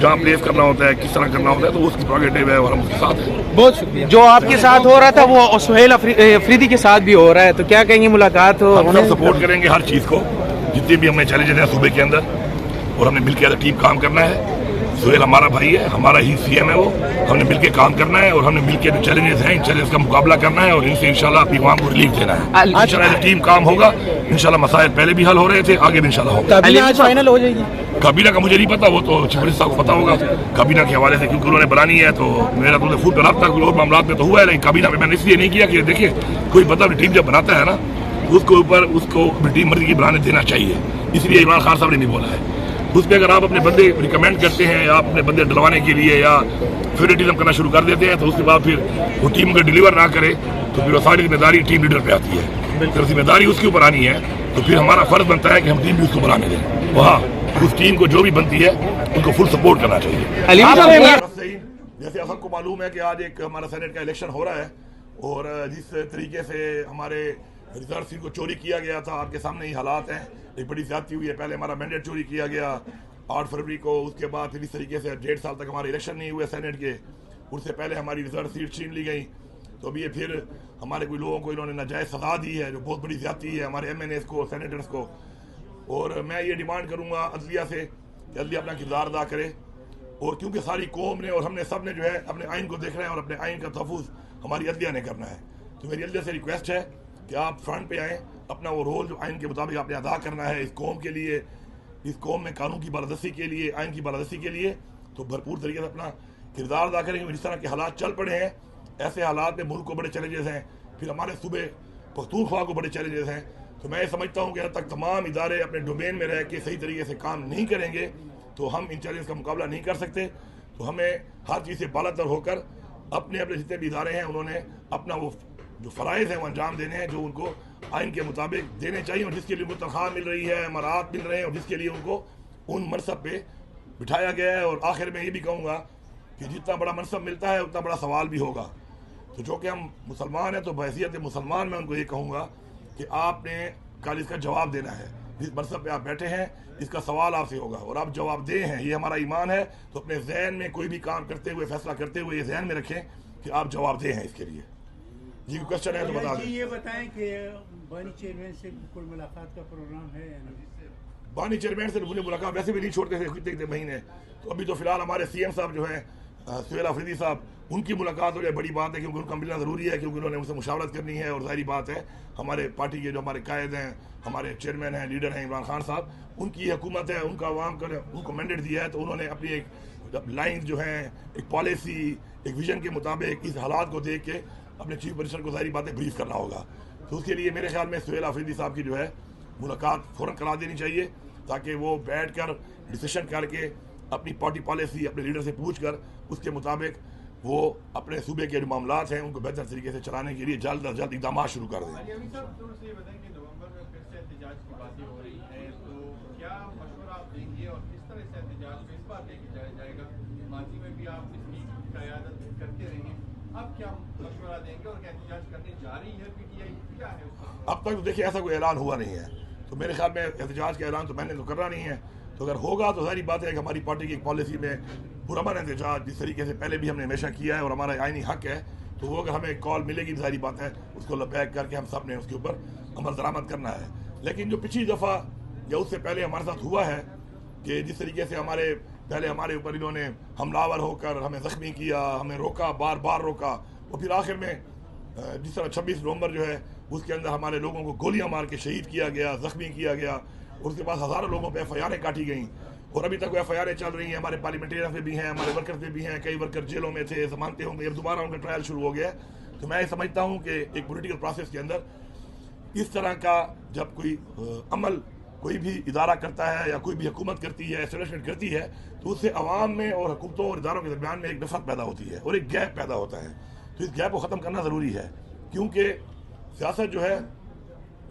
جہاں پلیس کرنا ہوتا ہے کس طرح کرنا ہوتا ہے تو اس کی پروگیٹو ہے اور ہم اس کے ساتھ ہیں. بہت شکریہ. جو آپ کے ساتھ ہو رہا تھا وہ سہیل افریدی کے ساتھ بھی ہو رہا ہے, تو کیا کہیں گے ملاقات ہو؟ ہم سب سپورٹ کریں گے ہر چیز کو, جتنے بھی ہمیں چیلنجز ہیں صوبے کے اندر, اور ہم نے مل کے ایز اے ٹیم کام کرنا ہے. سہیل ہمارا بھائی ہے, ہمارا ہی سی ایم ہے, وہ ہم نے مل کے کام کرنا ہے اور ہم نے مل کے جو چیلنجز ہیں ان چیلنجز کا مقابلہ کرنا ہے اور ان سے انشاءاللہ اپنی عوام کو ریلیف دینا ہے. انشاءاللہ ٹیم کام ہوگا انشاءاللہ. مسائل پہلے بھی حل ہو رہے تھے, آگے بھی انشاءاللہ ہوگا. کابینہ آج فائنل ہو جائے گی؟ کابینہ کا مجھے نہیں پتا, وہ تو چیف منسٹر صاحب کو پتا ہوگا کابینہ کے حوالے سے, کیونکہ انہوں نے بنانی ہے. تو میرا تو فوڈ رابطہ اور معاملات میں تو ہوا ہے, لیکن کابینہ میں نے اس لیے نہیں کیا کہ دیکھیں کوئی بندہ ٹیم جب بناتا ہے نا اس کے اوپر اس کو ٹیم مرضی کی بنانے دینا چاہیے. اس لیے عمران خان صاحب نے نہیں بولا ہے. اس میں اگر آپ اپنے بندے ریکمینڈ کرتے ہیں یا اپنے بندے ڈلوانے کے لیے یا فیوریٹزم کرنا شروع کر دیتے ہیں تو اس کے بعد پھر وہ ٹیم اگر ڈلیور نہ کرے تو پھر وہ ساری ذمہ داری ٹیم لیڈر پہ آتی ہے. اگر ذمہ داری اس کے اوپر آنی ہے تو پھر ہمارا فرض بنتا ہے کہ ہم ٹیم بھی اس کو بنانے دیں. وہاں اس ٹیم کو جو بھی بنتی ہے ان کو فل سپورٹ کرنا چاہیے. جیسے آپ کو معلوم ہے کہ آج ایک ہمارا سینٹ کا الیکشن ہو رہا ہے اور جس طریقے سے ہمارے ریزرو سیٹ کو چوری کیا گیا تھا آپ کے سامنے ہی حالات ہیں. ایک بڑی زیادتی ہوئی ہے. پہلے ہمارا مینڈیٹ چوری کیا گیا 8 فروری کو, اس کے بعد پھر اس طریقے سے 1.5 سال تک ہمارے الیکشن نہیں ہوئے سینٹ کے. اس سے پہلے ہماری ریزرو سیٹ چھین لی گئی. تو ابھی یہ پھر ہمارے کوئی لوگوں کو انہوں نے ناجائز سزا دی ہے جو بہت بڑی زیادتی ہے ہمارے ایم این ایز کو, سینیٹرز کو. اور میں یہ ڈیمانڈ کروں گا عدلیہ سے کہ عدلیہ اپنا کردار ادا کرے. اور کیونکہ ساری قوم نے اور ہم نے سب نے جو ہے اپنے آئین کو دیکھنا ہے اور اپنے آئین کا تحفظ ہماری عدلیہ نے کرنا ہے. تو میری عدلیہ سے ریکویسٹ ہے کہ آپ فرنٹ پہ آئیں, اپنا وہ رول جو آئین کے مطابق آپ نے ادا کرنا ہے اس قوم کے لیے, اس قوم میں قانون کی بالادستی کے لیے, آئین کی بالادستی کے لیے, تو بھرپور طریقے سے اپنا کردار ادا کریں گے. جس طرح کے حالات چل پڑے ہیں ایسے حالات میں ملک کو بڑے چیلنجز ہیں, پھر ہمارے صوبے پختونخوا کو بڑے چیلنجز ہیں. تو میں یہ سمجھتا ہوں کہ جب تک تمام ادارے اپنے ڈومین میں رہ کے صحیح طریقے سے کام نہیں کریں گے تو ہم ان چیلنج کا مقابلہ نہیں کر سکتے. تو ہمیں ہر چیز سے بالاتر ہو کر اپنے اپنے جتنے بھی ادارے ہیں انہوں نے اپنا وہ جو فرائض ہیں وہ انجام دینے ہیں جو ان کو آئین کے مطابق دینے چاہیے, اور جس کے لیے ان کو تنخواہ مل رہی ہے, امارات مل رہے ہیں, اور جس کے لیے ان کو ان منصب پہ بٹھایا گیا ہے. اور آخر میں یہ بھی کہوں گا کہ جتنا بڑا منصب ملتا ہے اتنا بڑا سوال بھی ہوگا. تو جو کہ ہم مسلمان ہیں تو بحیثیت مسلمان میں ان کو یہ کہوں گا کہ آپ نے کل اس کا جواب دینا ہے. جس منصب پہ آپ بیٹھے ہیں اس کا سوال آپ سے ہوگا اور آپ جواب دہ ہیں, یہ ہمارا ایمان ہے. تو اپنے ذہن میں کوئی بھی کام کرتے ہوئے, فیصلہ کرتے ہوئے یہ ذہن میں رکھیں کہ آپ جواب دہ ہیں اس کے لیے. جی کوئی کوشچن ہے تو بتا دیں. یہ بتائیں کہ بانی چیئرمین سے کوئی ملاقات کا پروگرام ہے یا نہیں؟ بانی چیئرمین سے ملاقات ویسے بھی نہیں چھوڑتے تھے کتنے مہینے. تو ابھی تو فی الحال ہمارے سی ایم صاحب جو ہیں سہیل افریدی صاحب, ان کی ملاقات ہو جائے بڑی بات ہے کیونکہ ان کا ملنا ضروری ہے, کیونکہ انہوں نے ان سے مشاورت کرنی ہے. اور ظاہری بات ہے ہمارے پارٹی کے جو ہمارے قائد ہیں, ہمارے چیئرمین ہیں, لیڈر ہیں عمران خان صاحب, ان کی حکومت ہے, ان کا عوام کا ان کو مینڈیٹ دیا ہے. تو انہوں نے اپنی ایک لائن جو ہیں, ایک پالیسی, ایک ویژن کے مطابق اس حالات کو دیکھ کے اپنے چیف منسٹر کو ظاہری باتیں بریف کرنا ہوگا. تو اس کے لیے میرے خیال میں سہیل افریدی صاحب کی جو ہے ملاقات فوراً کرا دینی چاہیے تاکہ وہ بیٹھ کر ڈسیشن کر کے اپنی پارٹی پالیسی اپنے لیڈر سے پوچھ کر اس کے مطابق وہ اپنے صوبے کے جو معاملات ہیں ان کو بہتر طریقے سے چلانے کے لیے جلد از جلد اقدامات شروع کر دیں. اب تک دیکھیے ایسا کوئی اعلان ہوا نہیں ہے, تو میرے خیال میں احتجاج کا اعلان تو میں نے تو کرنا نہیں ہے. تو اگر ہوگا تو ظاہری بات ہے کہ ہماری پارٹی کی ایک پالیسی میں پرامن احتجاج جس طریقے سے پہلے بھی ہم نے ہمیشہ کیا ہے اور ہمارا آئینی حق ہے, تو وہ اگر ہمیں کال ملے گی ظاہری بات ہے اس کو لبیک کر کے ہم سب نے اس کے اوپر عمل درآمد کرنا ہے. لیکن جو پچھلی دفعہ یا اس سے پہلے ہمارے ساتھ ہوا ہے کہ جس طریقے سے پہلے ہمارے اوپر انہوں نے حملہ آور ہو کر ہمیں زخمی کیا, ہمیں روکا, بار بار روکا, اور پھر آخر میں جس طرح 26 نومبر جو ہے اس کے اندر ہمارے لوگوں کو گولیاں مار کے شہید کیا گیا, زخمی کیا گیا, اور اس کے بعد ہزاروں لوگوں پہ ایف آئی آریں کاٹی گئیں, اور ابھی تک وہ ایف آئی آریں چل رہی ہیں. ہمارے پارلیمنٹیرین پہ بھی ہیں, ہمارے ورکر پہ بھی ہیں, کئی ورکر جیلوں میں تھے, ضمانتیں ہوں گے, اب دوبارہ ان کا ٹرائل شروع ہو گیا ہے. تو میں یہ سمجھتا ہوں کہ ایک پولیٹیکل پروسیس کے اندر اس طرح کا جب کوئی عمل کوئی بھی ادارہ کرتا ہے یا کوئی بھی حکومت کرتی ہے, اسٹیبلشمنٹ کرتی ہے, تو اس سے عوام میں اور حکومتوں اور اداروں کے درمیان میں ایک نفرت پیدا ہوتی ہے اور ایک گیپ پیدا ہوتا ہے. تو اس گیپ کو ختم کرنا ضروری ہے, کیونکہ سیاست جو ہے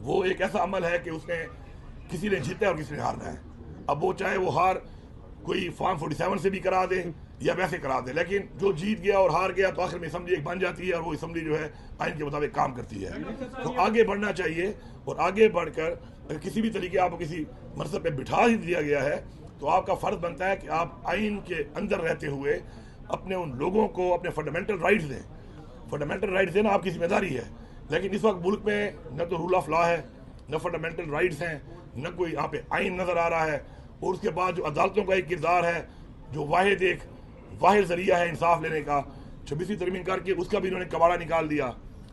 وہ ایک ایسا عمل ہے کہ اس نے کسی نے جیتا ہے اور کسی نے ہارنا ہے. اب وہ چاہے وہ ہار کوئی فارم 47 سے بھی کرا دے یا ویسے کرا دے, لیکن جو جیت گیا اور ہار گیا تو آخر میں اسمبلی ایک بن جاتی ہے اور وہ اسمبلی جو ہے آئین کے مطابق کام کرتی ہے. تو آگے بڑھنا چاہیے, اور آگے بڑھ کر اگر کسی بھی طریقے آپ کو کسی منصب پہ بٹھا ہی دیا گیا ہے تو آپ کا فرض بنتا ہے کہ آپ آئین کے اندر رہتے ہوئے اپنے ان لوگوں کو اپنے فنڈامنٹل رائٹس دیں. فنڈامنٹل رائٹس دینا آپ کی ذمہ داری ہے. لیکن اس وقت ملک میں نہ تو رول آف لا ہے، نہ فنڈامنٹل رائٹس ہیں، نہ کوئی یہاں پہ آئین نظر آ رہا ہے. اور اس کے بعد جو عدالتوں کا ایک کردار ہے، جو واحد ذریعہ ہے انصاف لینے کا، 26ویں ترمیم کر کے اس کا بھی انہوں نے کباڑا نکال دیا،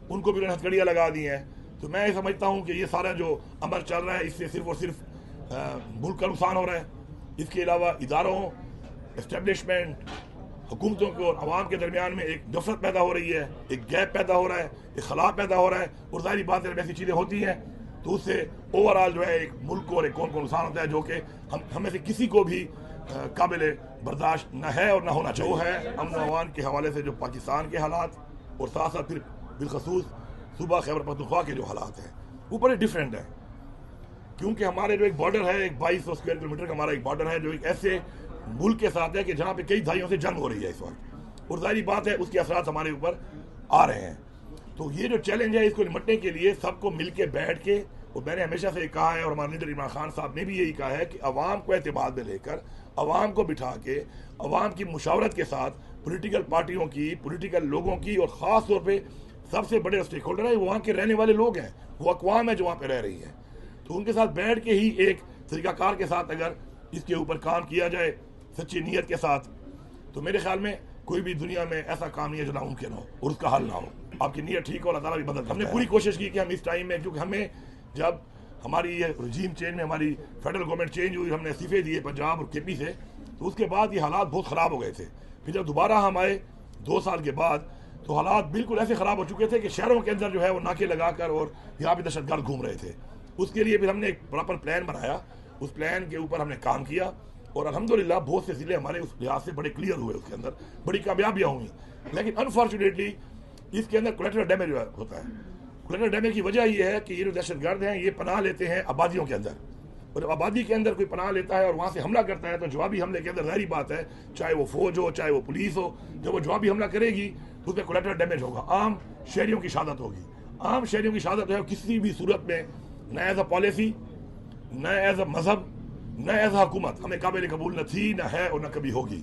ان کو بھی انہوں نے ہتھکڑیاں لگا دی ہیں. تو میں یہ سمجھتا ہوں کہ یہ سارا جو عمل چل رہا ہے اس سے صرف اور صرف ملک کا نقصان ہو رہا ہے. اس کے علاوہ اداروں، اسٹیبلشمنٹ، حکومتوں کو اور عوام کے درمیان میں ایک نفرت پیدا ہو رہی ہے، ایک گیپ پیدا ہو رہا ہے، ایک خلا پیدا ہو رہا ہے. اور ظاہری بات ہے جب ایسی چیزیں ہوتی ہیں تو اس سے اوور آل جو ہے ایک ملک کو اور ایک قوم کو نقصان ہوتا ہے، جو کہ ہم میں سے کسی کو بھی قابل برداشت نہ ہے اور نہ ہونا چاہیے. وہ ہے امن و امان کے حوالے سے جو پاکستان کے حالات، اور ساتھ ساتھ پھر بالخصوص صوبہ خیبر پختونخوا کے جو حالات ہیں وہ بڑے ڈفرینٹ ہیں. کیونکہ ہمارے جو ایک بارڈر ہے، ایک 2200 اسکوائر کلومیٹر کا ہمارا ایک بارڈر ہے، جو ایک ایسے ملک کے ساتھ ہے کہ جہاں پہ کئی دہائیوں سے جنگ ہو رہی ہے اس وقت. اور ظاہری بات ہے اس کے اثرات ہمارے اوپر آ رہے ہیں. تو یہ جو چیلنج ہے اس کو نمٹنے کے لیے سب کو مل کے بیٹھ کے، اور میں نے ہمیشہ سے یہ کہا ہے اور ہمارے لیڈر عمران خان صاحب نے بھی یہی کہا ہے کہ عوام کو اعتماد میں لے کر، عوام کو بٹھا کے، عوام کی مشاورت کے ساتھ، پولیٹیکل پارٹیوں کی، پولیٹیکل لوگوں کی، اور خاص طور پہ سب سے بڑے اسٹیک ہولڈر ہیں وہاں کے رہنے والے لوگ ہیں، وہ اقوام ہے جو وہاں پہ رہ رہی ہیں. تو ان کے ساتھ بیٹھ کے ہی ایک طریقہ کار کے ساتھ اگر اس کے اوپر کام کیا جائے سچی نیت کے ساتھ، تو میرے خیال میں کوئی بھی دنیا میں ایسا کام نہیں ہے جو ناممکن ہو اور اس کا حل نہ ہو. آپ کی نیت ٹھیک ہو، اللہ تعالیٰ بھی مدد. ہم نے پوری کوشش کی کہ ہم اس ٹائم میں، کیونکہ ہمیں جب ہماری یہ رجیم چینج میں ہماری فیڈرل گورنمنٹ چینج ہوئی، ہم نے استعفے دیے پنجاب اور کے پی سے، تو اس کے بعد یہ حالات بہت خراب ہو گئے تھے. پھر جب دوبارہ ہم آئے 2 سال کے بعد تو حالات بالکل ایسے خراب ہو چکے تھے کہ شہروں کے اندر جو ہے وہ ناکے لگا کر اور یہاں پہ دہشت گرد گھوم رہے تھے. اس کے لیے پھر ہم نے ایک پراپر پلان بنایا، اس پلان کے اوپر ہم نے کام کیا، اور الحمدللہ بہت سے ضلع ہمارے اس لحاظ سے بڑے کلیئر ہوئے، اس کے اندر بڑی کامیابیاں ہوئیں. لیکن انفارچونیٹلی اس کے اندر کولیٹرل ڈیمیج ہوتا ہے. کولیٹرل ڈیمیج کی وجہ یہ ہے کہ یہ جو دہشت گرد ہیں یہ پناہ لیتے ہیں آبادیوں کے اندر، اور جب آبادی کے اندر کوئی پناہ لیتا ہے اور وہاں سے حملہ کرتا ہے تو جوابی حملے کے اندر ظاہری بات ہے، چاہے وہ فوج ہو چاہے وہ پولیس ہو، جب وہ جوابی حملہ کرے گی تو اس میں کولیٹرل ڈیمیج ہوگا، عام شہریوں کی شہادت ہوگی. عام شہریوں کی شہادت جو ہے کسی بھی صورت میں نہ ایز اے پالیسی، نہ ایز اے مذہب، نہ ایز اے حکومت ہمیں قابل قبول نہ تھی، نہ ہے اور نہ کبھی ہوگی.